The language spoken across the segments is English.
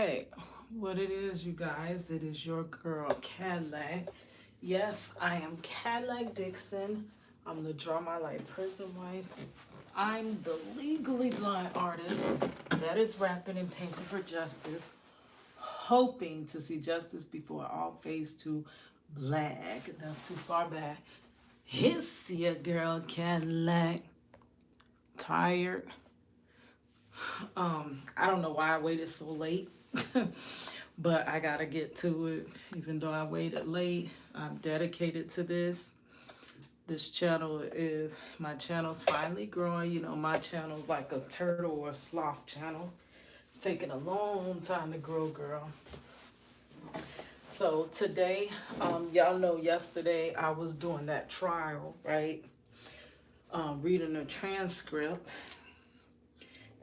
right, what it is, you guys, it is your girl Kadlac. Yes, I am Kadlac Dixon. I'm the Draw My Life prison wife. I'm the legally blind artist that is rapping and painting for justice, hoping to see justice before all fades to black. That's too far back. It's your girl Kadlac. Tired. I don't know why I waited so late. But I gotta get to it. Even though I waited late, I'm dedicated to this. This channel is, my channel's finally growing. You know, my channel's like a turtle or a sloth channel. It's taking a long time to grow, girl. So today, y'all know yesterday I was doing that trial, right? Reading a transcript.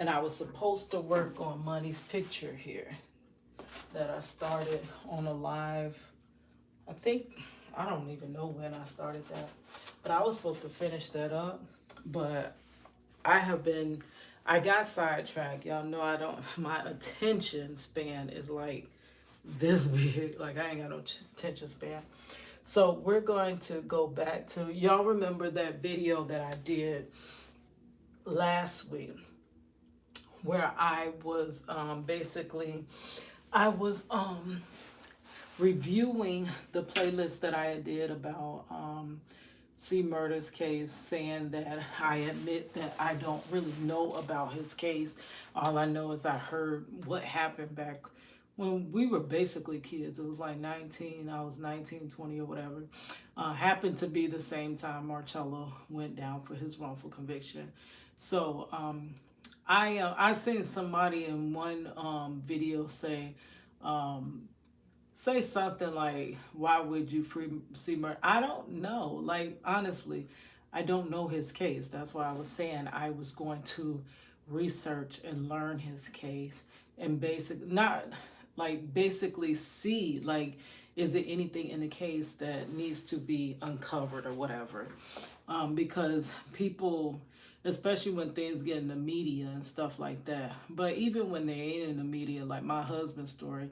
And I was supposed to work on Money's picture here that I started on a live. I think, I don't even know when I started that, but I was supposed to finish that up. But I got sidetracked. Y'all know I don't, my attention span is like this big. Like I ain't got no attention span. So we're going to go back to, y'all remember that video that I did last week where I was basically, I was reviewing the playlist that I did about C. Murder's case, saying that I admit that I don't really know about his case. All I know is I heard what happened back when we were basically kids. It was like 19, I was 19, 20 or whatever. Happened to be the same time Marchello went down for his wrongful conviction. So I seen somebody in one video say something like, why would you free C. Murder? I don't know. Like, honestly, I don't know his case. That's why I was saying I was going to research and learn his case and basically see, like, is there anything in the case that needs to be uncovered or whatever? Because people, especially when things get in the media and stuff like that, but even when they ain't in the media, like my husband's story,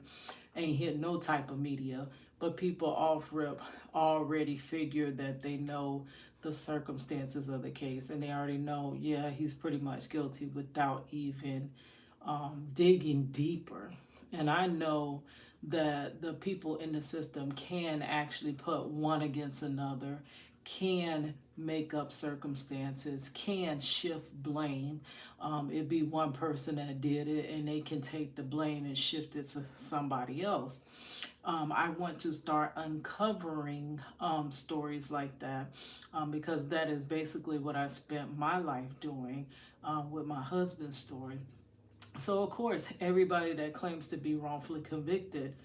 ain't hit no type of media, but people off rip already figure that they know the circumstances of the case and they already know, yeah, he's pretty much guilty without even digging deeper. And I know that the people in the system can actually put one against another, can make up circumstances, can shift blame. It'd be one person that did it and they can take the blame and shift it to somebody else. I want to start uncovering stories like that because that is basically what I spent my life doing with my husband's story. So, of course, everybody that claims to be wrongfully convicted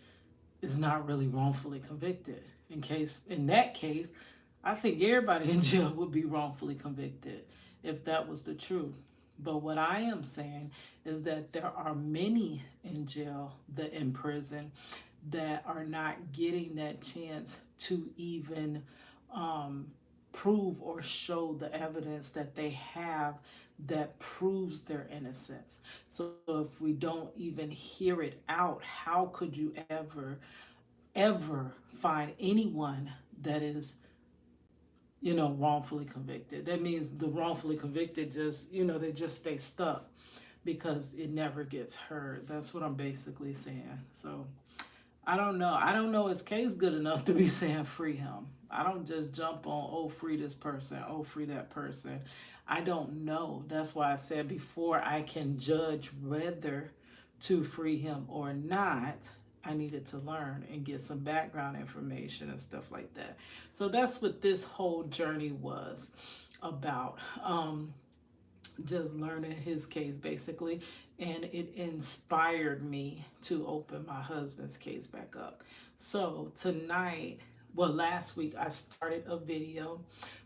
is not really wrongfully convicted. In that case, I think everybody in jail would be wrongfully convicted if that was the truth. But what I am saying is that there are many in jail, in prison, that are not getting that chance to even prove or show the evidence that they have that proves their innocence. So if we don't even hear it out, how could you ever find anyone that is, wrongfully convicted? That means the wrongfully convicted just, they just stay stuck because it never gets heard. That's what I'm basically saying. So I don't know. I don't know his case good enough to be saying free him. I don't just jump on, oh, free this person, oh, free that person. I don't know. That's why I said before I can judge whether to free him or not, I needed to learn and get some background information and stuff like that. So that's what this whole journey was about. Just learning his case basically, and it inspired me to open my husband's case back up. So tonight, well, last week I started a video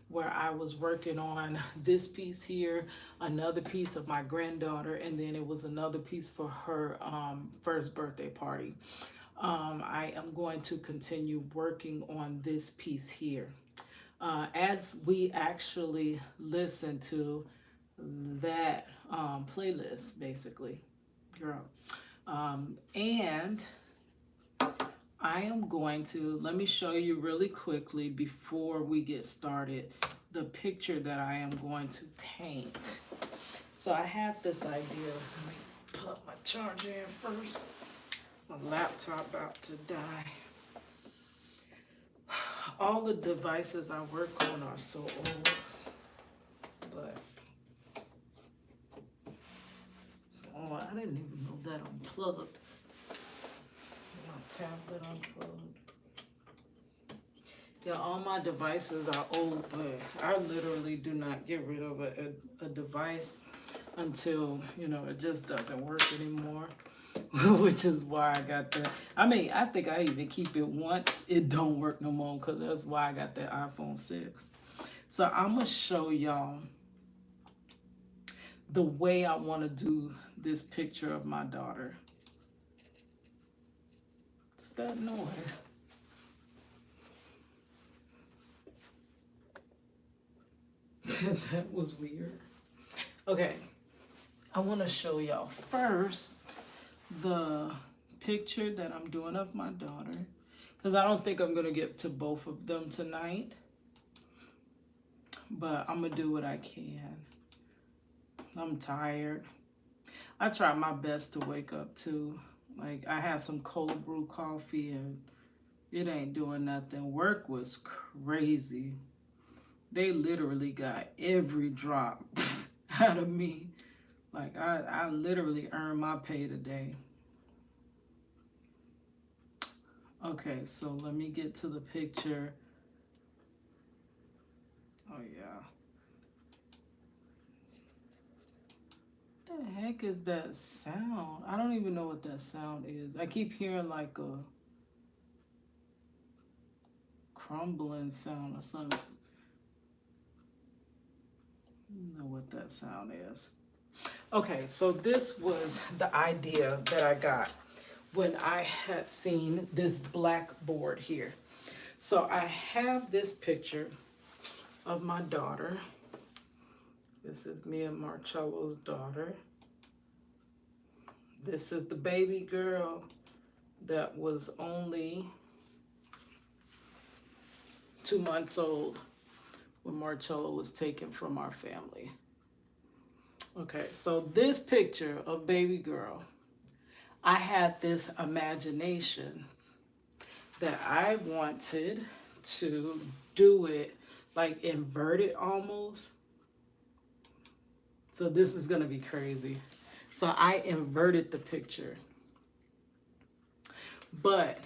where I was working on this piece here, another piece of my granddaughter, and then it was another piece for her first birthday party. I am going to continue working on this piece here. As we actually listen to that playlist, basically, girl, And I am going to, let me show you really quickly before we get started, the picture that I am going to paint. So I had this idea. Let me plug my charger in first. My laptop about to die. All the devices I work on are so old, but oh, I didn't even know that unplugged. My tablet unplugged. Yeah, all my devices are old, but I literally do not get rid of a device until, you know, it just doesn't work anymore. Which is why I got that. I mean, I think I even keep it once it don't work no more, because that's why I got that iPhone 6. So I'm going to show y'all the way I want to do this picture of my daughter. What's that noise? That was weird. Okay, I want to show y'all first the picture that I'm doing of my daughter, because I don't think I'm going to get to both of them tonight, but I'm going to do what I can. I'm tired. I try my best to wake up too. Like, I had some cold brew coffee and it ain't doing nothing. Work was crazy. They literally got every drop out of me. Like, I literally earned my pay today. Okay, so let me get to the picture. Oh, yeah. What the heck is that sound? I don't even know what that sound is. I keep hearing like a crumbling sound or something. I don't know what that sound is. Okay, so this was the idea that I got when I had seen this blackboard here. So I have this picture of my daughter. This is me and Marcello's daughter. This is the baby girl that was only 2 months old when Marcello was taken from our family. Okay, so this picture of baby girl, I had this imagination that I wanted to do it like inverted almost. So this is gonna be crazy. So I inverted the picture. But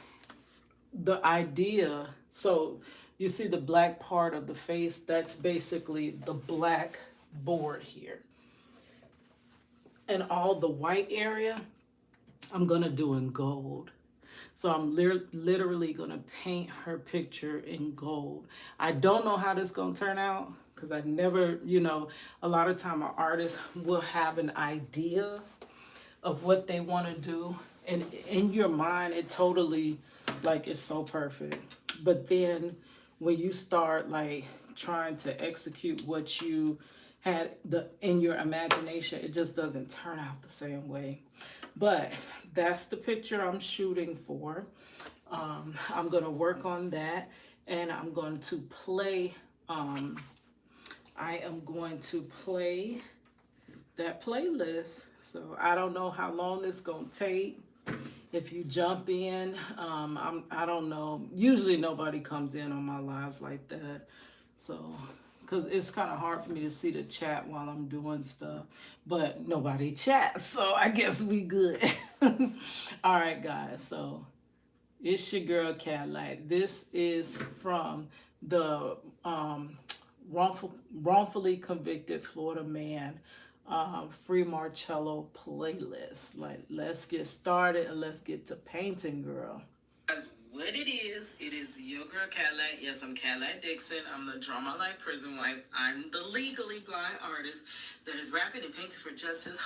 the idea, so you see the black part of the face, that's basically the black board here. And all the white area, I'm gonna do in gold. So I'm literally gonna paint her picture in gold. I don't know how this is gonna turn out, because I never, you know, a lot of time an artist will have an idea of what they want to do, and in your mind it totally, like, it's so perfect, but then when you start like trying to execute what you had in your imagination, it just doesn't turn out the same way. But that's the picture I'm shooting for. I'm gonna work on that, and I'm going to play I am going to play that playlist. So I don't know how long it's gonna take. If you jump in, I don't know. Usually nobody comes in on my lives like that. So, because it's kind of hard for me to see the chat while I'm doing stuff. But nobody chats, so I guess we good. All right, guys. So it's your girl Kadlac. This is from the wrongfully convicted Florida man free Marchello playlist. Like, let's get started and let's get to painting, girl. That's what it is your girl Kadlac. Yes, I'm Kadlac Dixon. I'm the Draw My Life prison wife. I'm the legally blind artist that is rapping and painting for justice.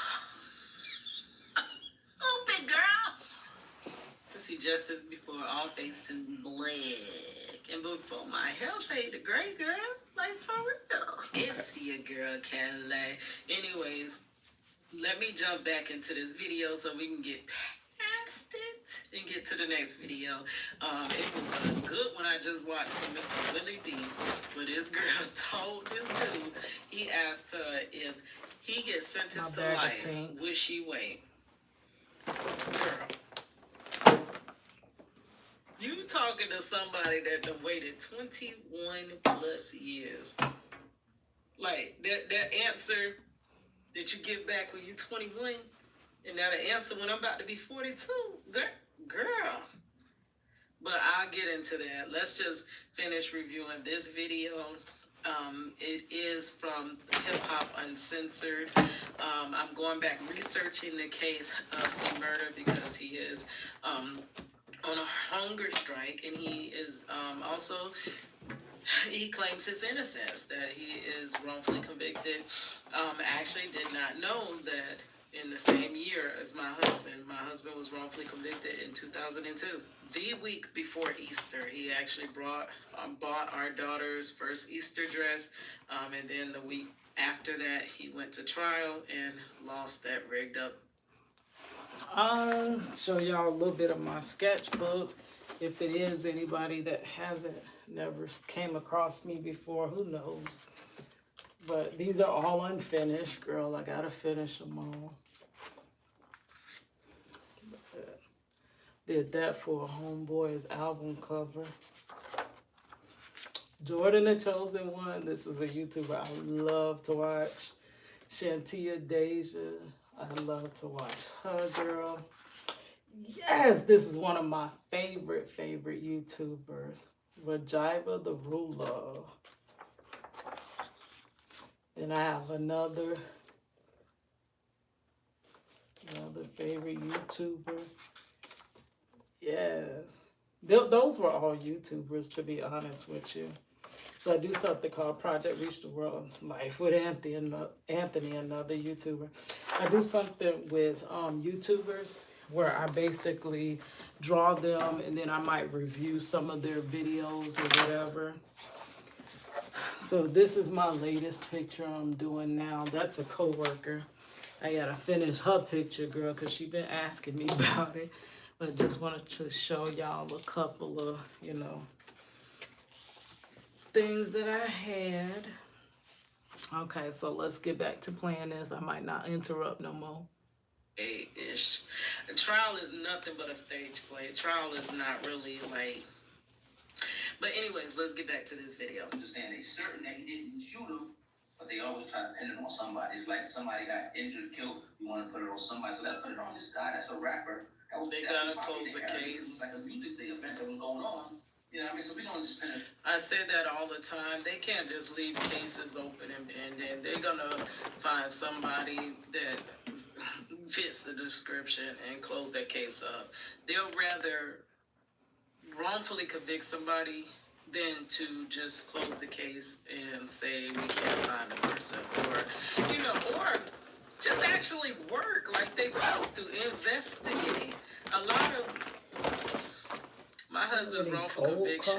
Open, girl! To see justice before all face to black, and before my hair fade to gray, girl. Like, for real. It's your girl Kadlac. Anyways, let me jump back into this video so we can get and get to the next video. It was a good one I just watched from Mr. Willie D. But this girl told this dude, he asked her if he gets sentenced to life, would she wait? Girl, you talking to somebody that done waited 21 plus years. Like, that answer that you get back when you're 21, and now the answer when I'm about to be 42, girl. But I'll get into that. Let's just finish reviewing this video. It is from Hip Hop Uncensored. I'm going back researching the case of C. Murder because he is on a hunger strike, and he is also, he claims his innocence, that he is wrongfully convicted. I actually did not know that in the same year as my husband was wrongfully convicted in 2002. The week before Easter, he actually bought our daughter's first Easter dress, and then the week after that, he went to trial and lost that rigged up. I'll show y'all a little bit of my sketchbook. If it is anybody that hasn't never came across me before, who knows? But these are all unfinished, girl. I gotta finish them all. Did that for a homeboy's album cover. Jordan the Chosen One. This is a YouTuber I love to watch. Shantia Deja. I love to watch her, girl. Yes, this is one of my favorite YouTubers. Rajiva the Ruler. And I have another favorite YouTuber. Yes. Those were all YouTubers, to be honest with you. So I do something called Project Reach the World Life with Anthony, another YouTuber. I do something with YouTubers where I basically draw them and then I might review some of their videos or whatever. So this is my latest picture I'm doing now. That's a coworker. I gotta finish her picture, girl, because she's been asking me about it. But just wanted to show y'all a couple of, things that I had. Okay, so let's get back to playing this. I might not interrupt no more. A-ish. A trial is nothing but a stage play. Trial is not really like... But anyways, let's get back to this video. I'm just saying, they certain that he didn't shoot him, but they always try to pin it on somebody. It's like somebody got injured, killed, you want to put it on somebody. So let's put it on this guy. That's a rapper. They gotta close the case. Like a music thing event that was going on. You know what I mean? So we don't just pin it. I say that all the time. They can't just leave cases open and pending. They're gonna find somebody that fits the description and close that case up. They'll rather wrongfully convict somebody than to just close the case and say we can't find the person, or just actually work like they supposed to, investigate. A lot of my husband's wrongful conviction,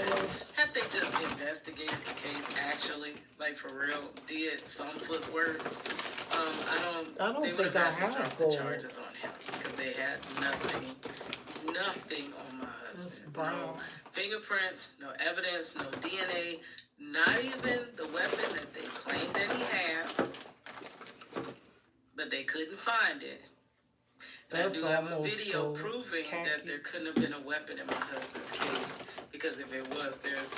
had they just investigated the case actually, like for real, did some footwork, I don't think I have to drop the charges on him because they had nothing on my husband. No fingerprints, no evidence, no DNA, not even the weapon that they claimed that he had, but they couldn't find it. And I do have a video proving that there couldn't have been a weapon in my husband's case, because if it was, there's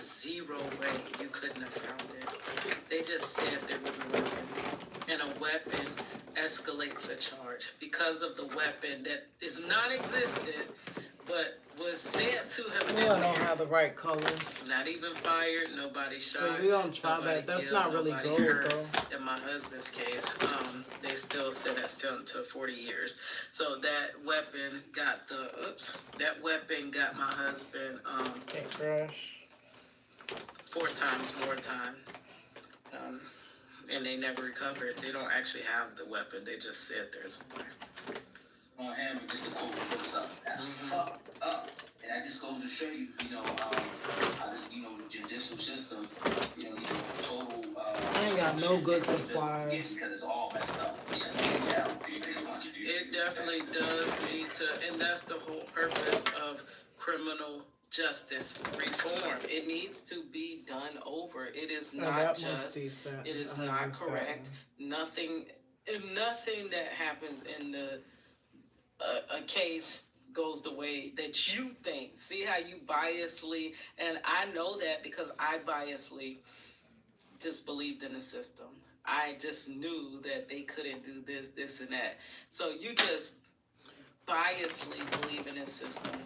zero way you couldn't have found it. They just said there was a weapon, and a weapon escalates a charge because of the weapon that is non-existent, but was said to have been. I don't have the right colors. Not even fired. Nobody shot. So we don't try that. That's killed, not really gold, though. In my husband's case, they still sentenced him to 40 years. So that weapon got my husband 4 times more time. And they never recovered. They don't actually have the weapon. They just said there's a weapon. On him, just to overlook stuff. That's fucked up. And that just goes to show you, how this, judicial system, total. I ain't got no good supplies. Because it's all messed up. It definitely does need to, and that's the whole purpose of criminal justice reform. It needs to be done over. It is not just. It is not correct. Nothing, nothing that happens in the a case goes the way that you think. See how you biasly, and I know that because I biasly just believed in the system. I just knew that they couldn't do this, this, and that. So you just biasly believe in this system.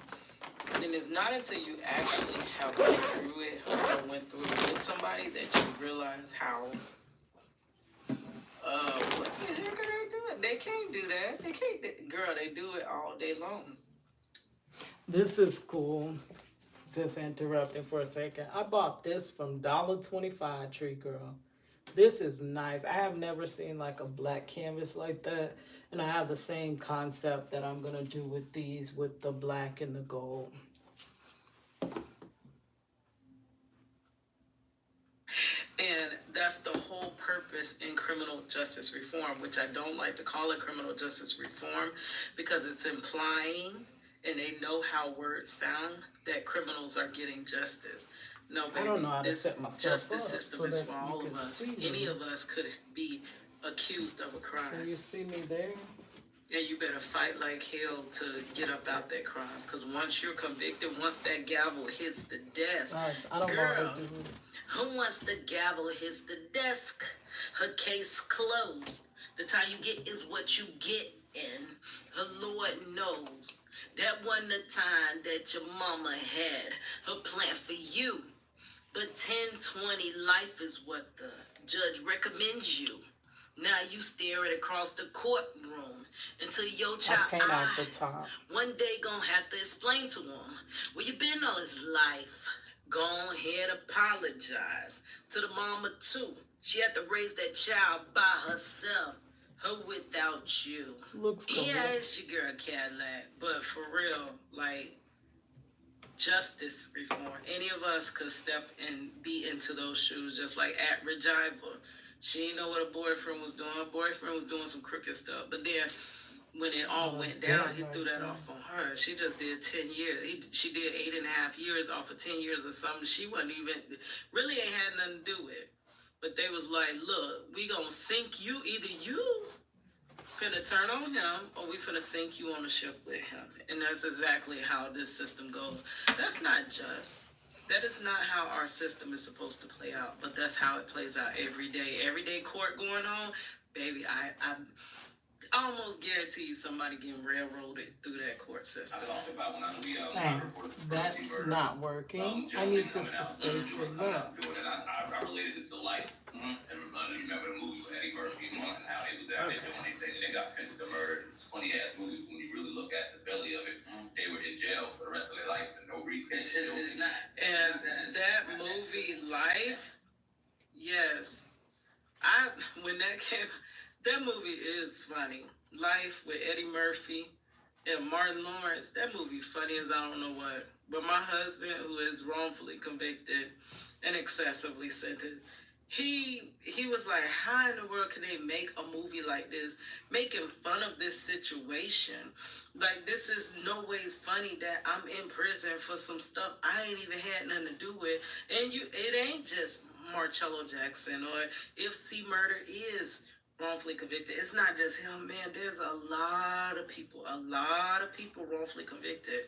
And it's not until you actually have went through it or went through it with somebody that you realize how, what the heck are they doing? They can't do that. They can't, girl, they do it all day long. This is cool. Just interrupting for a second. I bought this from $1.25 Tree Girl. This is nice. I have never seen like a black canvas like that. And I have the same concept that I'm going to do with these with the black and the gold. And that's the whole purpose in criminal justice reform, which I don't like to call it criminal justice reform because it's implying, and they know how words sound, that criminals are getting justice. No, baby, I don't know how to set myself justice up system so is for all of us. Any of us could be accused of a crime. Can you see me there? Yeah, you better fight like hell to get up out that crime. Because once you're convicted, once that gavel hits the desk, gosh, I don't girl, who once the gavel hits the desk, her case closed. The time you get is what you get, and the Lord knows that wasn't the time that your mama had her plan for you. But 10-20 life is what the judge recommends you. Now you staring across the courtroom until your child eyes one day gonna have to explain to him where you been all his life. Go ahead, apologize to the mama too. She had to raise that child by herself, her without you. Looks cool. Yeah, it's your girl Kadlac, but for real, like justice reform. Any of us could step and be into those shoes, just like at Regiva. She didn't know what her boyfriend was doing. Her boyfriend was doing some crooked stuff. But then when it all went down, he threw that off on her. She just did 10 years. She did 8.5 years off of 10 years or something. She wasn't even, really ain't had nothing to do with. But they was like, look, we gonna sink you. Either you finna turn on him or we finna sink you on the ship with him. And that's exactly how this system goes. That's not just. That is not how our system is supposed to play out, but that's how it plays out every day. Everyday court going on, baby, I almost guarantee somebody getting railroaded through that court system. I talked about when that's not working. I need this to stay silent. I related it to life. And you remember the movie with Eddie Murphy and how they was out there doing anything and they got pinned to murder. It's funny ass movies when you really look at the belly of it. They were in jail for the rest of their life for no reason. It's not. And that movie, Life, yes. When that came, that movie is funny. Life with Eddie Murphy and Martin Lawrence. That movie funny as I don't know what. But my husband, who is wrongfully convicted and excessively sentenced, he was like, how in the world can they make a movie like this, making fun of this situation? Like, this is no ways funny that I'm in prison for some stuff I ain't even had nothing to do with. And it ain't just Marchello Jackson, or if C Murder is wrongfully convicted. It's not just him, man. There's a lot of people wrongfully convicted.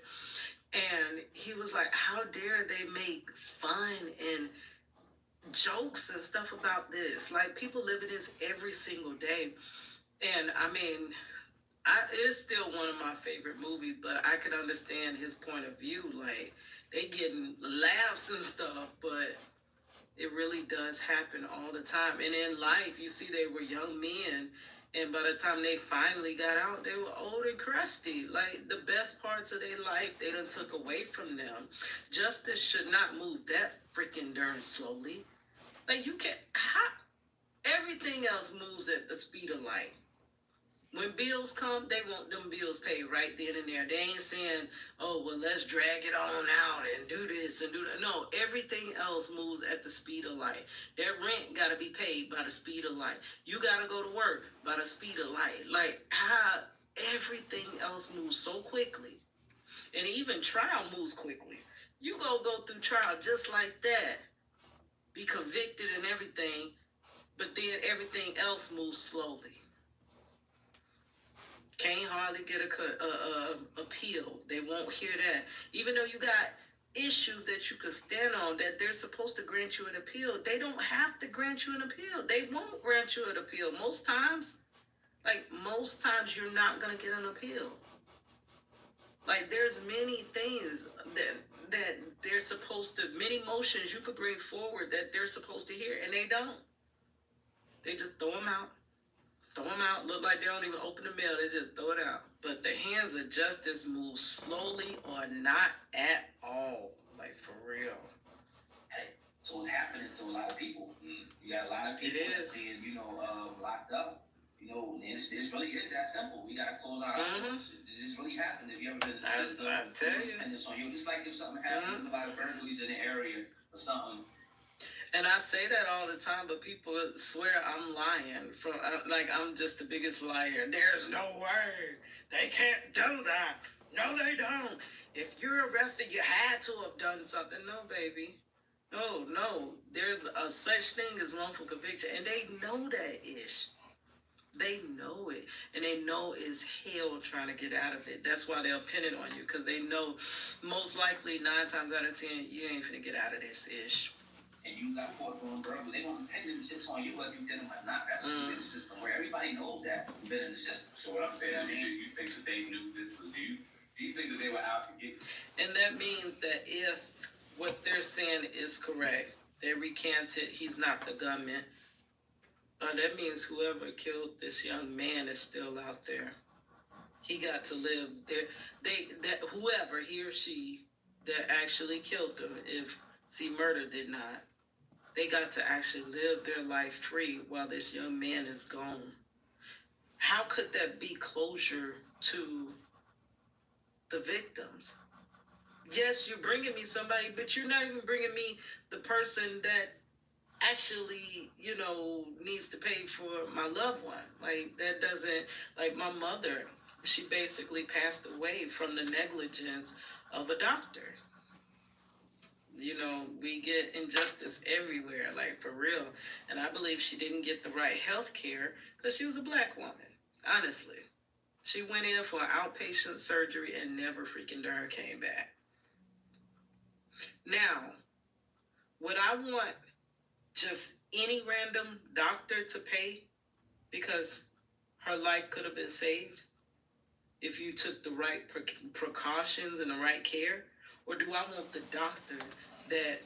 And he was like, how dare they make fun and jokes and stuff about this? Like, people live in this every single day. And I mean, it's still one of my favorite movies, but I can understand his point of view. Like, they getting laughs and stuff, but it really does happen all the time. And in life, you see they were young men, and by the time they finally got out, they were old and crusty. Like, the best parts of their life, they done took away from them. Justice should not move that freaking darn slowly. Like, you can't, everything else moves at the speed of light. When bills come, they want them bills paid right then and there. They ain't saying, oh, well, let's drag it on out and do this and do that. No, everything else moves at the speed of light. Their rent got to be paid by the speed of light. You got to go to work by the speed of light. Like, how everything else moves so quickly. And even trial moves quickly. You go through trial just like that, be convicted and everything, but then everything else moves slowly. Can't hardly get a appeal. They won't hear that. Even though you got issues that you can stand on, that they're supposed to grant you an appeal, they don't have to grant you an appeal. They won't grant you an appeal. Most times you're not going to get an appeal. Like, there's many things that they're supposed to, many motions you could bring forward that they're supposed to hear, and they don't. They just throw them out. Look like they don't even open the mail. They just throw it out. But the hands of justice move slowly or not at all. Like, for real. Hey, so it's happening to a lot of people. You got a lot of people being, locked up. It's really is that simple. We got to close our eyes. This really happened. If you ever been in the system, I tell you. And it's on you. Just like if something happened, a lot of burglaries in the area or something. And I say that all the time, but people swear I'm lying. Like, I'm just the biggest liar. There's no way. They can't do that. No, they don't. If you're arrested, you had to have done something. No, baby. No. There's a such thing as wrongful conviction, and they know that ish. They know it, and they know it's hell trying to get out of it. That's why they'll pin it on you, because they know most likely 9 times out of 10 you ain't finna get out of this ish. And you got caught doing burglary, they gonna pin the chips on you whether you did them or not. That's the system where everybody knows that you've been in the system. So what I'm saying, you think that they knew this was you? Do you think that they were out to get you? And that means that if what they're saying is correct, they recanted, he's not the gunman. That means whoever killed this young man is still out there. He got to live there. Whoever, he or she, that actually killed him, if murder did not, they got to actually live their life free while this young man is gone. How could that be closure to the victims? Yes, you're bringing me somebody, but you're not even bringing me the person that actually, needs to pay for my loved one. Like, that doesn't, like my mother, she basically passed away from the negligence of a doctor. We get injustice everywhere, like, for real. And I believe she didn't get the right health care because she was a black woman, honestly. She went in for an outpatient surgery and never freaking darn came back. Now, would I want just any random doctor to pay because her life could have been saved if you took the right precautions and the right care? Or do I want the doctor that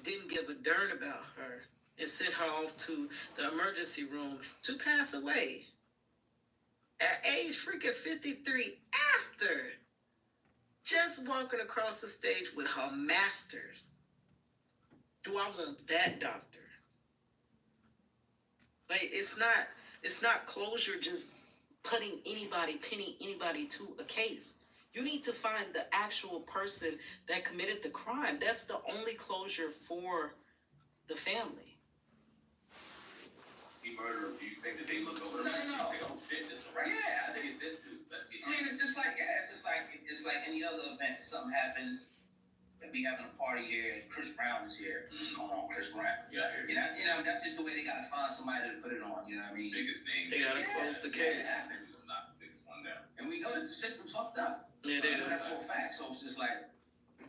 didn't give a darn about her and sent her off to the emergency room to pass away at age freaking 53 after just walking across the stage with her masters? Do I want that doctor? Like, it's not closure just pinning anybody to a case. You need to find the actual person that committed the crime. That's the only closure for the family. He murdered. Do you think that they look over the man and say, "Oh shit, this is right"? Yeah, I think this dude. Let's get. I mean, it's just like any other event. Something happens. We having a party here, and Chris Brown is here. What's going on, Chris Brown? Yeah, that's just the way they gotta find somebody to put it on. You know what I mean? Biggest name. They gotta close the case. I'm not the biggest one down. And we know that the system's fucked up. It is. That's for a fact. So it's just like,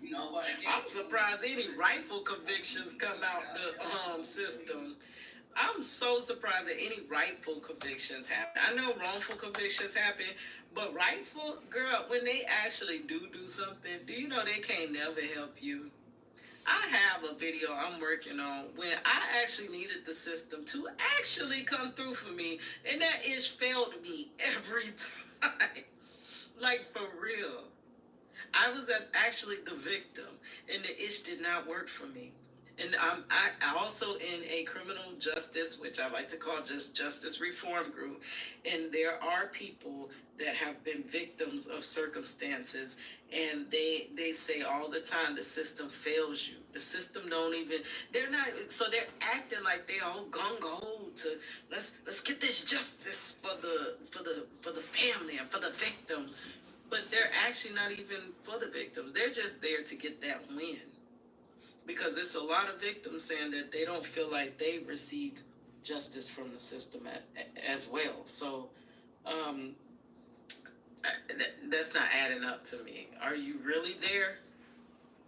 but again, I'm surprised any rightful convictions come out the system. I'm so surprised that any rightful convictions happen. I know wrongful convictions happen, but rightful, girl, when they actually do something, do you know they can't never help you? I have a video I'm working on when I actually needed the system to actually come through for me, and that ish failed me every time. Like, for real. I was actually the victim, and the ish did not work for me. And I also in a criminal justice, which I like to call just justice reform group, and there are people that have been victims of circumstances, and they say all the time the system fails you. The system don't even, they're not, so they're acting like they all gung ho to let's get this justice for the family and for the victims, but they're actually not even for the victims. They're just there to get that win, because it's a lot of victims saying that they don't feel like they received justice from the system as well. So um, that's not adding up to me. Are you really there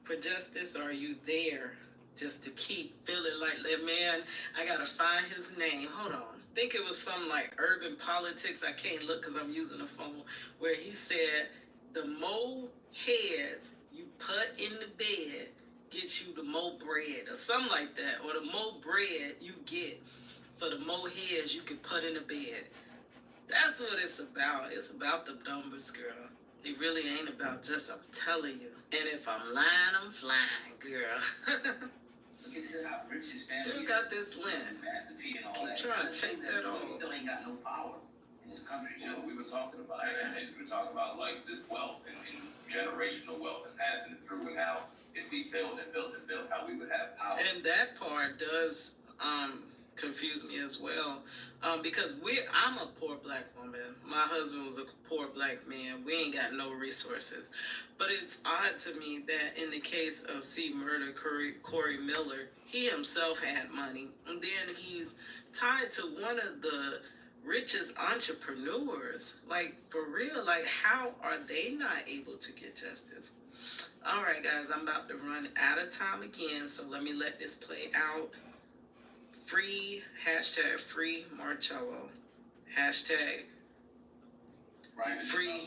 for justice, or are you there just to keep feeling like that man? I gotta find his name. Hold on. I think it was some like urban politics. I can't look because I'm using a phone. Where he said, "The more heads you put in the bed gets you the more bread," or something like that, or the more bread you get for the more heads you can put in the bed. That's what it's about. It's about the numbers, girl. It really ain't about just, I'm telling you. And if I'm lying, I'm flying, girl. Look at how rich his family Still got this lint. Master P and all Keep that. trying to take that off. He still ain't got no power in this country, Joe. We were talking about it, and we were talking about like this wealth and generational wealth and passing it through, and how if we built and built and built, how we would have power. And that part does confuse me as well, because I'm a poor black woman. My husband was a poor black man. We ain't got no resources. But it's odd to me that in the case of C. Murder, Corey Miller, he himself had money. And then he's tied to one of the richest entrepreneurs. Like, for real, like, how are they not able to get justice? All right, guys, I'm about to run out of time again, so let me let this play out. Free, hashtag free Marchello, hashtag free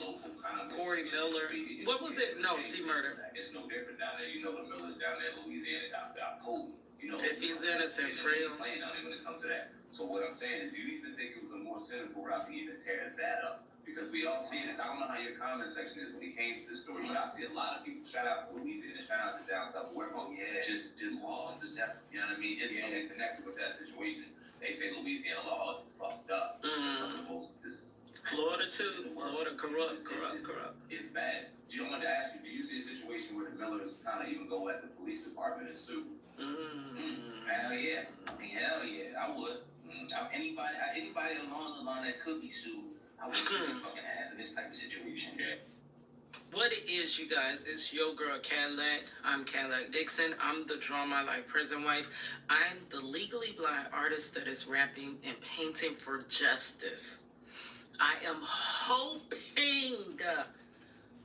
Corey Miller. What was it? No, C. Murder. It's no different down there. You know the Millers down there in Louisiana got pulled. You know, if he's innocent, free him. Playing on it when it comes to that. So what I'm saying is, do you even think it was a more cynical route to even tear that up? Because we all see it. I don't know how your comment section is when he came to the story, but I see a lot of people. Shout out to Louisiana, shout out to down south, wherever. Oh yeah, just law, just that. You know what I mean? It's connected with that situation. They say Louisiana law is fucked up. Some of the most Florida too. Florida corrupt. It's bad. I wanted to ask you, do you see a situation where the Millers kind of even go at the police department and sue? Hell yeah. I mean, hell yeah, I would. Anybody along the line that could be sued, I would sue their fucking ass in this type of situation. Okay. What it is, you guys, it's your girl Kadlac. I'm Kadlac Dixon. I'm the Draw My Life prison wife. I'm the legally blind artist that is rapping and painting for justice. I am hoping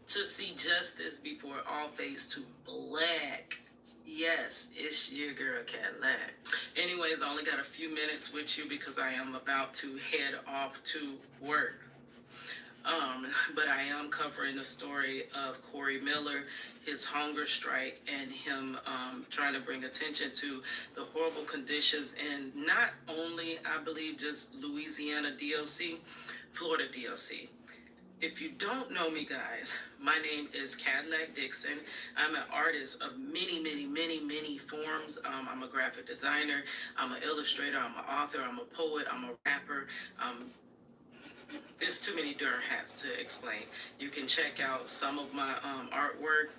to see justice before all fades to black. Yes, it's your girl Kadlac. Anyways, I only got a few minutes with you because I am about to head off to work. But I am covering the story of Corey Miller, his hunger strike, and him trying to bring attention to the horrible conditions in not only, I believe, just Louisiana DOC, Florida DOC. If you don't know me, guys, my name is Kadlac Dixon. I'm an artist of many forms. I'm a graphic designer. I'm an illustrator. I'm an author. I'm a poet. I'm a rapper. There's too many darn hats to explain. You can check out some of my artwork.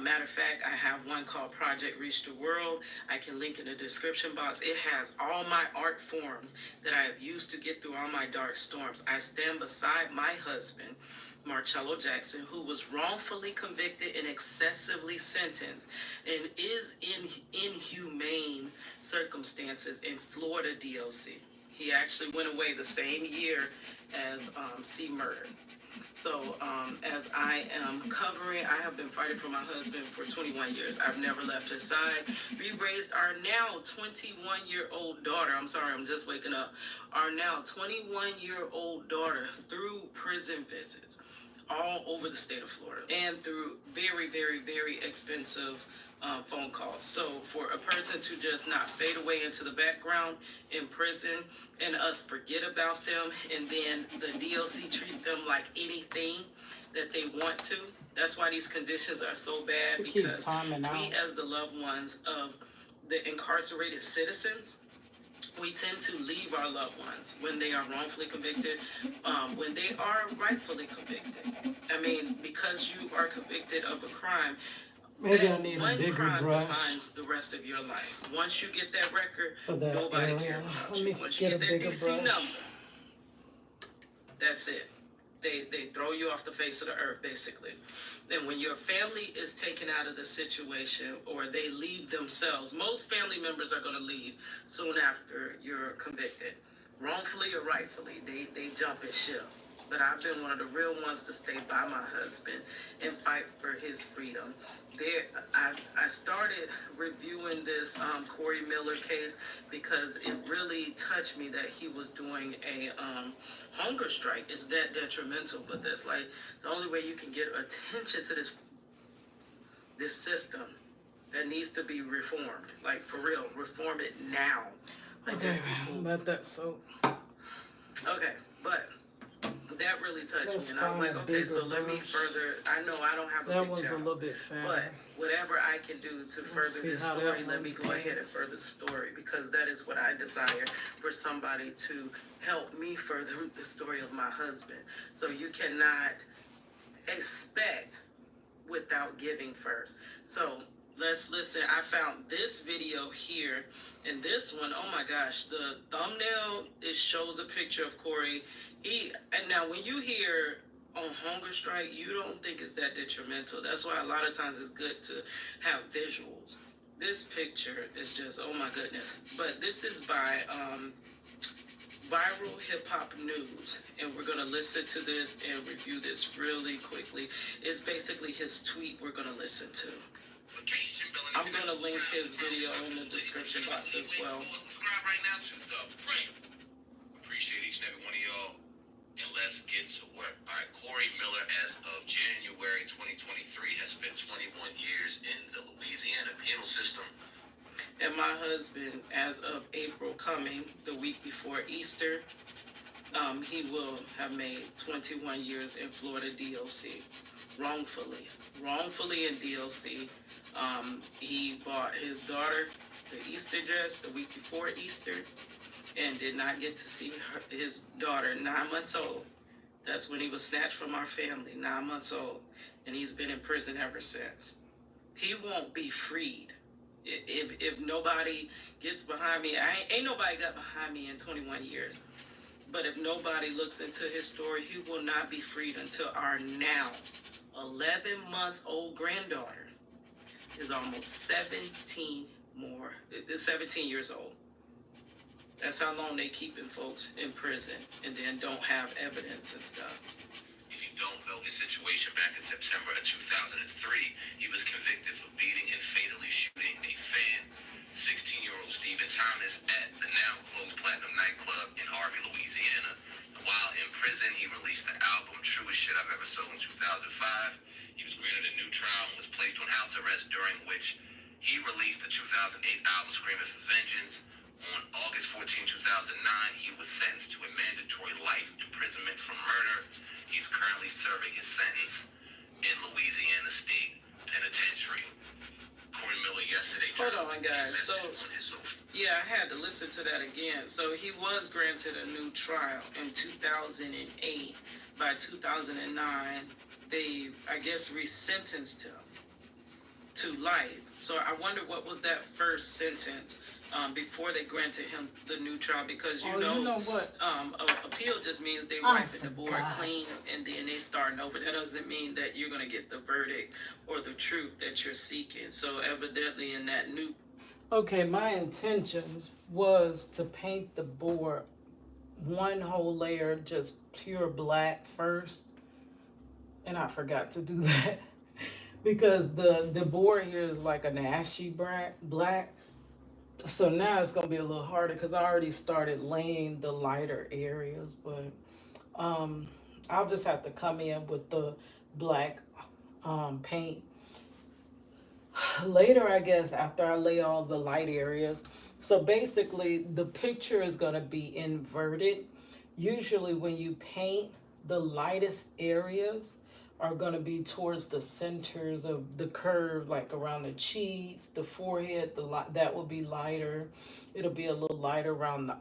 Matter of fact, I have one called Project Reach the World. I can link in the description box. It has all my art forms that I have used to get through all my dark storms. I stand beside my husband, Marchello Jackson, who was wrongfully convicted and excessively sentenced and is in inhumane circumstances in Florida DOC. He actually went away the same year as C. Murder. So as I am covering, I have been fighting for my husband for 21 years. I've never left his side. We raised our now 21-year-old daughter. I'm sorry, I'm just waking up. Our now 21-year-old daughter through prison visits all over the state of Florida and through very expensive phone calls. So for a person to just not fade away into the background in prison and us forget about them, and then the DOC treat them like anything that they want to. That's why these conditions are so bad, because we as the loved ones of the incarcerated citizens, we tend to leave our loved ones when they are wrongfully convicted, when they are rightfully convicted. I mean, because you are convicted of a crime, Maybe I that need a one bigger crime brush defines the rest of your life. Once you get that record, for that nobody area. cares about Let you. me Once you get get a that bigger DC brush. number, that's it. They throw you off the face of the earth, basically. And when your family is taken out of the situation, or they leave themselves, most family members are going to leave soon after you're convicted, wrongfully or rightfully. They jump and ship. But I've been one of the real ones to stay by my husband and fight for his freedom. I started reviewing this Corey Miller case because it really touched me that he was doing a hunger strike. Is that detrimental? But that's like the only way you can get attention to this system that needs to be reformed. Like, for real, reform it now. Like, Okay, people. let that soak. Okay, but that really touched Let's me, and I was find like, a okay, bigger so let me brush. further. I know I don't have a That big one's a channel, little bit fatter. but whatever I can do to further see this how that story, let one me go ahead and paints. further the story, because that is what I desire, for somebody to help me further the story of my husband. So you cannot expect without giving first. So let's listen. I found this video here, and this one, oh my gosh, the thumbnail, it shows a picture of Corey. And now when you hear on hunger strike, you don't think it's that detrimental. That's why a lot of times it's good to have visuals. This picture is just, oh my goodness. But this is by Viral Hip Hop News, and we're going to listen to this and review this really quickly. It's basically his tweet we're going to listen to. I'm going to link his video in the description box as well. Subscribe right now to appreciate each and every one of y'all, and let's get to work. All right, Corey Miller, as of January 2023, has spent 21 years in the Louisiana penal system. And my husband, as of April coming, the week before Easter, he will have made 21 years in Florida DOC, wrongfully in DOC. He bought his daughter the Easter dress the week before Easter and did not get to see his daughter, 9 months old. That's when he was snatched from our family, 9 months old. And he's been in prison ever since. He won't be freed. If nobody gets behind me, ain't nobody got behind me in 21 years. But if nobody looks into his story, he will not be freed until our now 11-month-old granddaughter is almost 17 years old. That's how long they keeping folks in prison and then don't have evidence and stuff. If you don't know his situation, back in September of 2003, he was convicted for beating and fatally shooting a fan, 16-year-old Stephen Thomas, at the now-closed Platinum nightclub in Harvey, Louisiana. While in prison, he released the album Truest Shit I've Ever Sold in 2005. He was granted a new trial and was placed on house arrest, during which he released the 2008 album Screaming for Vengeance. On August 14, 2009, he was sentenced to a mandatory life imprisonment for murder. He's currently serving his sentence in Louisiana State Penitentiary. Corey Miller yesterday Hold on, guys. So, on his social. yeah, I had to listen to that again. So he was granted a new trial in 2008. By 2009, they, I guess, resentenced him to life. So I wonder what was that first sentence before they granted him the new trial, because you know what? Appeal just means they I wipe the board forgot. clean and then they starting over. That doesn't mean that you're gonna get the verdict or the truth that you're seeking. So evidently in that new. Okay, my intentions was to paint the board one whole layer just pure black first, and I forgot to do that because the board here is like an ashy black. So now it's gonna be a little harder because I already started laying the lighter areas, but I'll just have to come in with the black paint later, I guess, after I lay all the light areas. So basically the picture is gonna be inverted. Usually when you paint the lightest areas are going to be towards the centers of the curve, like around the cheeks, the forehead. That will be lighter. It'll be a little lighter around the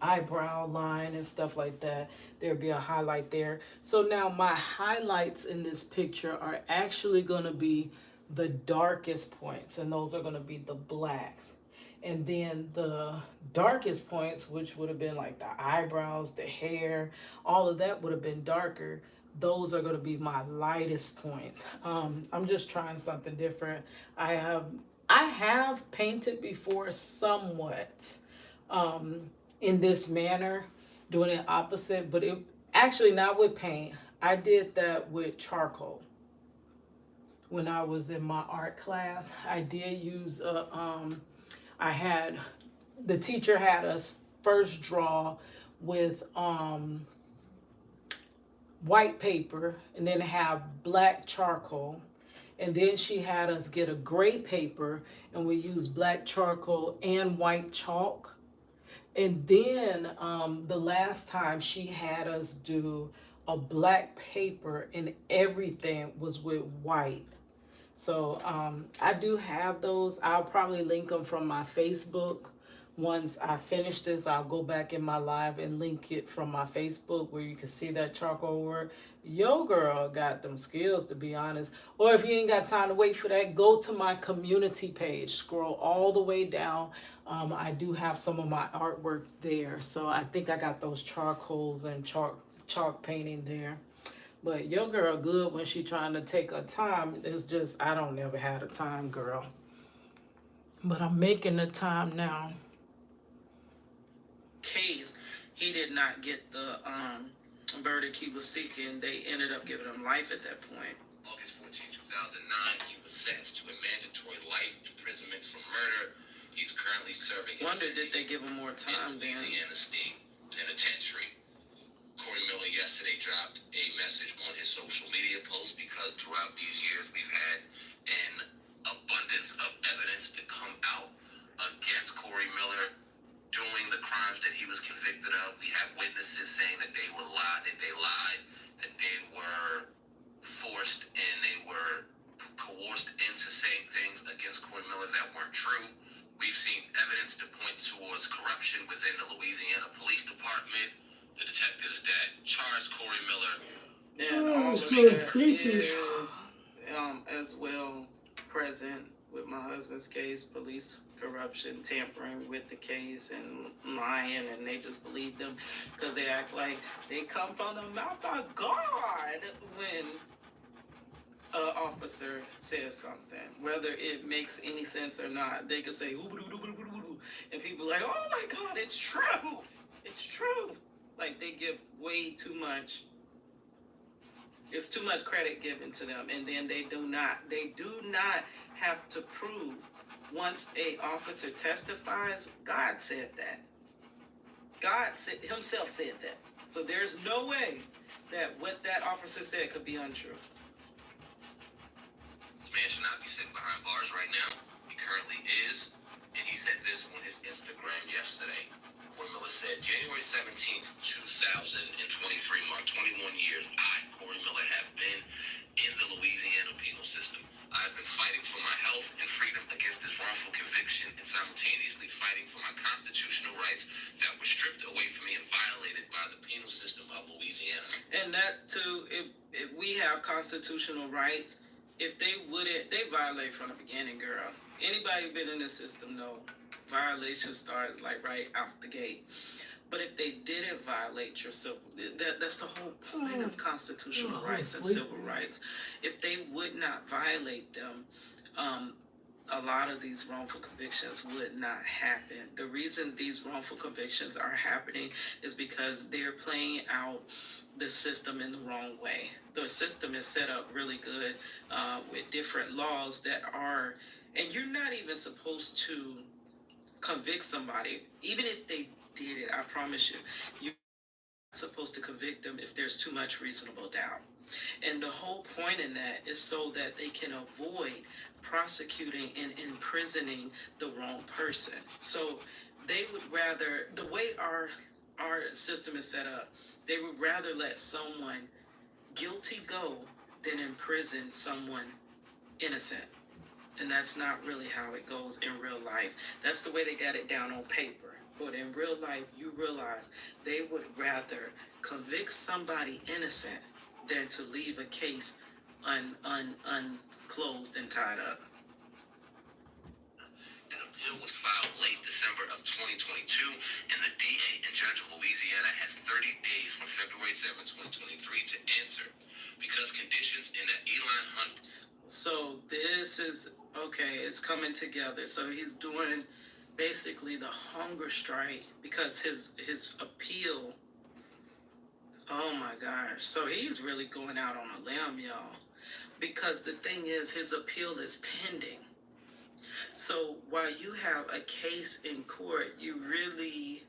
eyebrow line and stuff like that. There'll be a highlight there. So now my highlights in this picture are actually going to be the darkest points, and those are going to be the blacks. And then the darkest points, which would have been like the eyebrows, the hair, all of that would have been darker. Those are going to be my lightest points. I'm just trying something different. I have painted before somewhat. In this manner, doing it opposite, but it actually not with paint. I did that with charcoal. When I was in my art class, I did use I had, the teacher had us first draw with white paper and then have black charcoal. And then she had us get a gray paper and we used black charcoal and white chalk. And then the last time she had us do a black paper and everything was with white. So I do have those. I'll probably link them from my Facebook. Once I finish this, I'll go back in my live and link it from my Facebook where you can see that charcoal work. Yo, girl got them skills, to be honest. Or if you ain't got time to wait for that, go to my community page. Scroll all the way down. I do have some of my artwork there. So I think I got those charcoals and chalk painting there. But your girl good when she trying to take her time. It's just, I don't never have the time, girl. But I'm making the time now. Case, he did not get the verdict he was seeking. They ended up giving him life at that point. August 14, 2009, he was sentenced to a mandatory life imprisonment for murder. He's currently serving his Wonder did they sentence give him more time in then? Louisiana State Penitentiary. Corey Miller yesterday dropped a message on his social media post because throughout these years we've had an abundance of evidence to come out against Corey Miller doing the crimes that he was convicted of. We have witnesses saying that they lied, that they were forced and they were coerced into saying things against Corey Miller that weren't true. We've seen evidence to point towards corruption within the Louisiana Police Department. The detectives that charged Corey Miller. And all of that is as well present with my husband's case, police corruption, tampering with the case, and lying, and they just believe them because they act like they come from the mouth of God when an officer says something, whether it makes any sense or not. They could say and people are like, oh my God, it's true, it's true. Like they give way too much. There's too much credit given to them, and then they do not have to prove. Once a officer testifies, God said that. God said, himself said that. So there's no way that what that officer said could be untrue. This man should not be sitting behind bars right now. He currently is, and he said this on his Instagram yesterday. Corey Miller said, January 17th, 2023, marked 21 years. I, Corey Miller, have been in the Louisiana penal system. I've been fighting for my health and freedom against this wrongful conviction and simultaneously fighting for my constitutional rights that were stripped away from me and violated by the penal system of Louisiana. And that too, if we have constitutional rights, if they wouldn't, they violate from the beginning, girl. Anybody been in the system know violation starts like right out the gate. But if they didn't violate your civil, that's the whole point of constitutional rights and civil rights. If they would not violate them, a lot of these wrongful convictions would not happen. The reason these wrongful convictions are happening is because they're playing out the system in the wrong way. The system is set up really good with different laws that are, and you're not even supposed to convict somebody, even if they did it. I promise you, you're not supposed to convict them if there's too much reasonable doubt. And the whole point in that is so that they can avoid prosecuting and imprisoning the wrong person. So they would rather, the way our system is set up, they would rather let someone go than imprison someone innocent. And that's not really how it goes in real life. That's the way they got it down on paper. But in real life, you realize they would rather convict somebody innocent than to leave a case unclosed and tied up. An appeal was filed late December of 2022, and the DA and judge of Louisiana has 30 days from February 7, 2023 to answer because conditions in the Elon Hunt. So this is, okay, it's coming together. So he's doing basically the hunger strike because his appeal, oh my gosh. So he's really going out on a limb, y'all. Because the thing is, his appeal is pending. So while you have a case in court, you really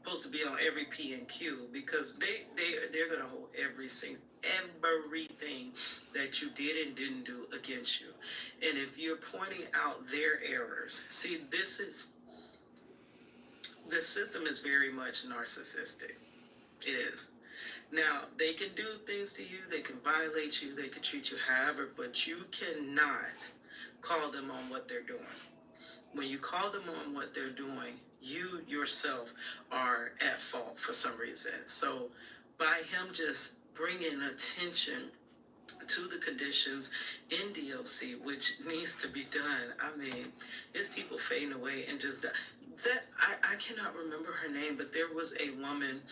supposed to be on every P and Q because they're gonna hold everything that you did and didn't do against you. And if you're pointing out their errors, see, the system is very much narcissistic. It is. Now, they can do things to you, they can violate you, they can treat you however, but you cannot call them on what they're doing. When you call them on what they're doing, you yourself are at fault for some reason. So by him just bringing attention to the conditions in DOC, which needs to be done, I mean, it's people fading away and just that I cannot remember her name, but there was a woman.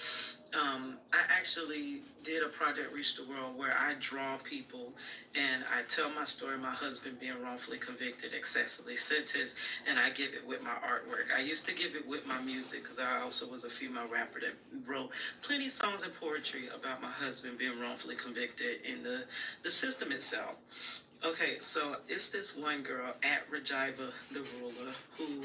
I actually did a project Reach the World where I draw people and I tell my story, my husband being wrongfully convicted, excessively sentenced, and I give it with my artwork. I used to give it with my music because I also was a female rapper that wrote plenty of songs and poetry about my husband being wrongfully convicted in the system itself. Okay, so it's this one girl at Regiva, the ruler, who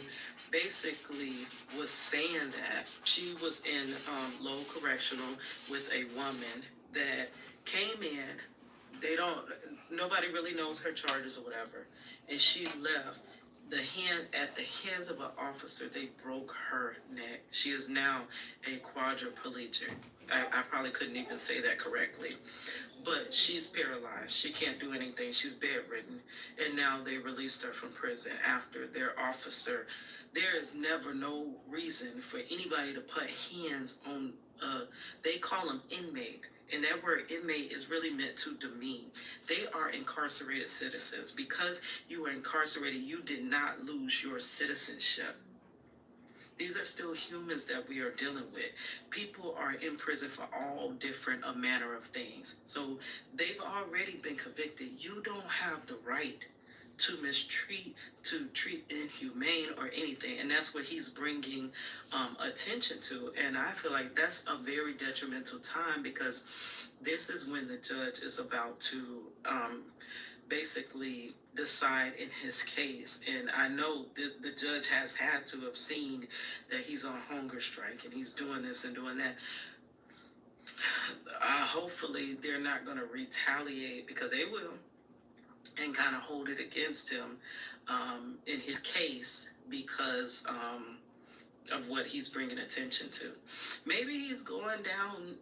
basically was saying that she was in Lowell Correctional with a woman that came in. Nobody really knows her charges or whatever, and she left. At the hands of an officer, they broke her neck. She is now a quadriplegic. I probably couldn't even say that correctly. But she's paralyzed. She can't do anything. She's bedridden. And now they released her from prison after their officer. There is never no reason for anybody to put hands on, they call them inmate. And that word inmate is really meant to demean. They are incarcerated citizens. Because you were incarcerated, you did not lose your citizenship. These are still humans that we are dealing with. People are in prison for all different manner of things. So they've already been convicted. You don't have the right to treat inhumane or anything. And that's what he's bringing attention to. And I feel like that's a very detrimental time because this is when the judge is about to basically decide in his case. And I know the judge has had to have seen that he's on hunger strike and he's doing this and doing that. Hopefully they're not going to retaliate, because they will, and kind of hold it against him in his case because of what he's bringing attention to. Maybe he's going down,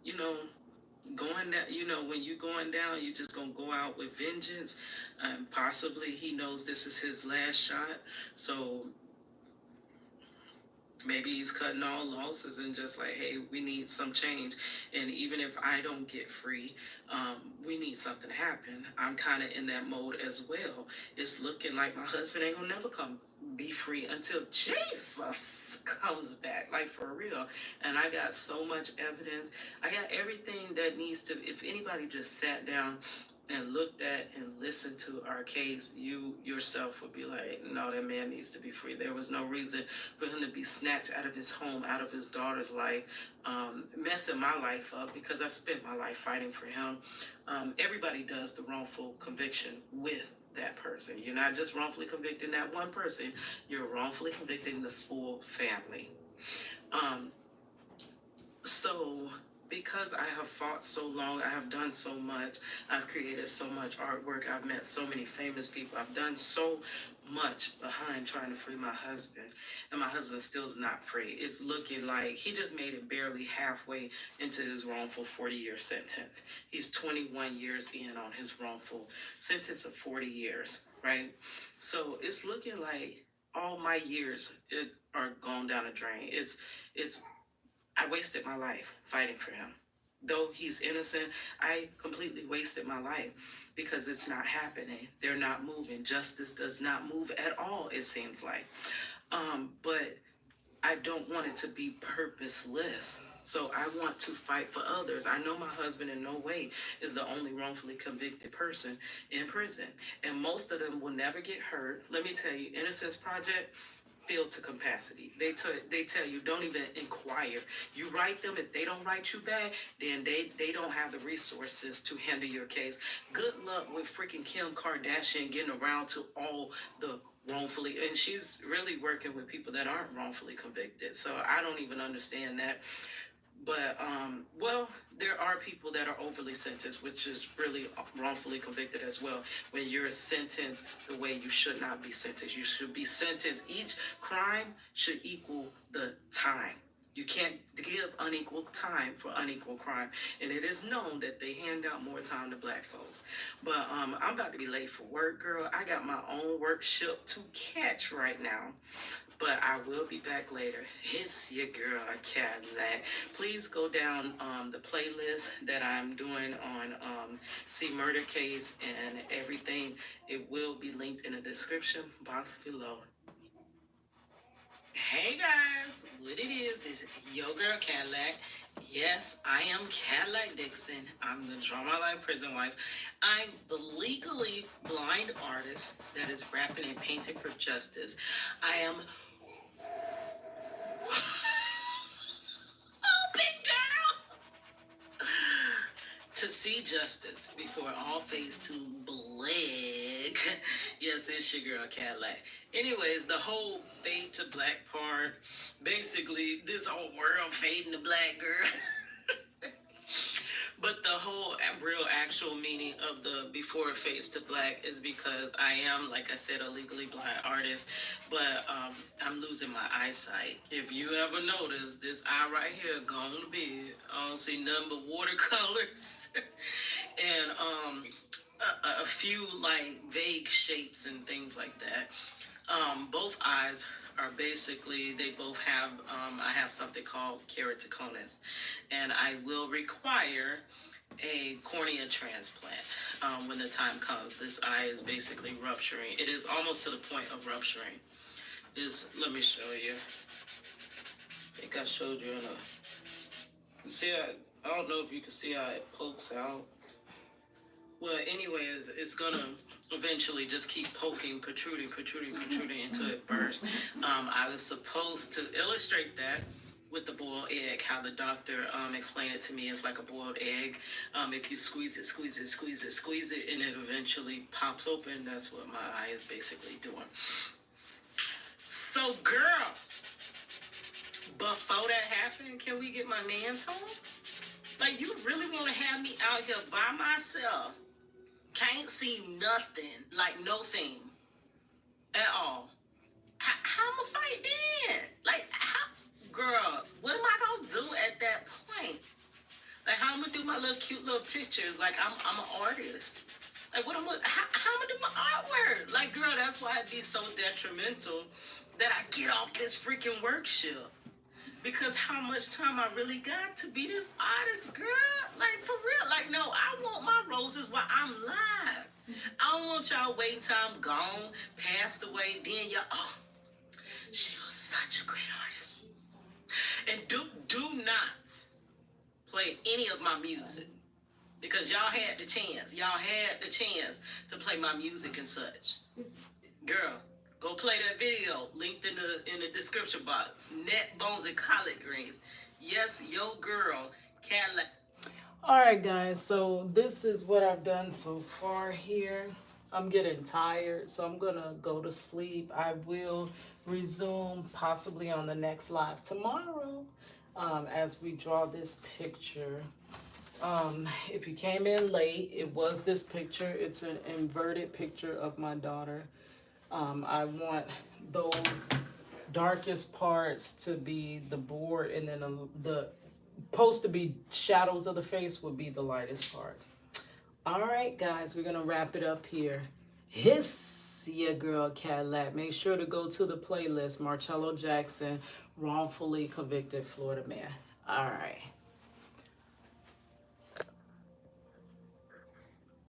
when you're going down, you're just going to go out with vengeance. Possibly he knows this is his last shot. So maybe he's cutting all losses and just like, hey, we need some change. And even if I don't get free, we need something to happen. I'm kind of in that mode as well. It's looking like my husband ain't gonna never be free until Jesus comes back, like for real. And I got so much evidence. I got everything that needs to, if anybody just sat down and looked at and listened to our case, you yourself would be like, no, that man needs to be free. There was no reason for him to be snatched out of his home, out of his daughter's life, messing my life up, because I spent my life fighting for him. Everybody does the wrongful conviction with that person. You're not just wrongfully convicting that one person, you're wrongfully convicting the full family. So because I have fought so long, I have done so much, I've created so much artwork, I've met so many famous people, I've done so much behind trying to free my husband, and my husband still is not free. It's looking like he just made it barely halfway into his wrongful 40-year sentence. He's 21 years in on his wrongful sentence of 40 years, right? So it's looking like all my years are gone down the drain. It's I wasted my life fighting for him. Though he's innocent, I completely wasted my life because it's not happening. They're not moving. Justice does not move at all, it seems like. But I don't want it to be purposeless. So I want to fight for others. I know my husband in no way is the only wrongfully convicted person in prison. And most of them will never get hurt. Let me tell you, Innocence Project, filled to capacity. They tell you don't even inquire. You write them. If they don't write you back, then they don't have the resources to handle your case. Good luck with freaking Kim Kardashian getting around to all the wrongfully, and she's really working with people that aren't wrongfully convicted. So I don't even understand that. But well, there are people that are overly sentenced, which is really wrongfully convicted as well. When you're sentenced the way you should not be sentenced, you should be sentenced. Each crime should equal the time. You can't give unequal time for unequal crime. And it is known that they hand out more time to black folks. But I'm about to be late for work, girl. I got my own work ship to catch right now. But I will be back later. It's your girl, Kadlac. Please go down the playlist that I'm doing on See Murder Case and everything. It will be linked in the description box below. Hey guys, what it is your girl Kadlac. Yes, I am Kadlac Dixon. I'm the Draw My Life prison wife. I'm the legally blind artist that is rapping and painting for justice. I am big girl to see justice before all fades to black. Yes, it's your girl Kadlac. Anyways, the whole fade to black part, basically this whole world fading to black, girl. But the whole real actual meaning of the before it fades to black is because I am, like I said, a legally blind artist, but I'm losing my eyesight. If you ever notice, this eye right here gone to bed. I don't see nothing but watercolors and a few like vague shapes and things like that. Both eyes are basically, they both have, I have something called keratoconus, and I will require a cornea transplant when the time comes. This eye is basically rupturing. It is almost to the point of rupturing. Let me show you. I think I showed you in a, see, I don't know if you can see how it pokes out. Well, anyways, it's gonna eventually just keep poking, protruding until it bursts. I was supposed to illustrate that with the boiled egg, how the doctor explained it to me. It's like a boiled egg. If you squeeze it, and it eventually pops open. That's what my eye is basically doing. So, girl, before that happened, can we get my man's home? Like, you really want to have me out here by myself? Can't see nothing, like no thing at all. How am I fight then? Like, how, girl, what am I gonna do at that point? Like, how am I gonna do my little cute little pictures? Like, I'm an artist. Like, how am I gonna do my artwork? Like, girl, that's why it'd be so detrimental that I get off this freaking workshop. Because how much time I really got to be this artist, girl? Like, for real. Like, no, I want my roses while I'm live. I don't want y'all waiting till I'm gone, passed away, then y'all, oh, she was such a great artist. And do not play any of my music. Because y'all had the chance. Y'all had the chance to play my music and such. Girl, go play that video, linked in the description box. Net bones and collard greens. Yes, your girl, Kadlac. All right, guys. So this is what I've done so far here. I'm getting tired, so I'm gonna go to sleep. I will resume possibly on the next live tomorrow. as we draw this picture. If you came in late, it was this picture. It's an inverted picture of my daughter. I want those darkest parts to be the board, and then the supposed to be shadows of the face would be the lightest parts. All right, guys, we're gonna wrap it up here. Hiss, your girl Kadlac. Make sure to go to the playlist, Marchello Jackson, Wrongfully Convicted Florida Man. All right.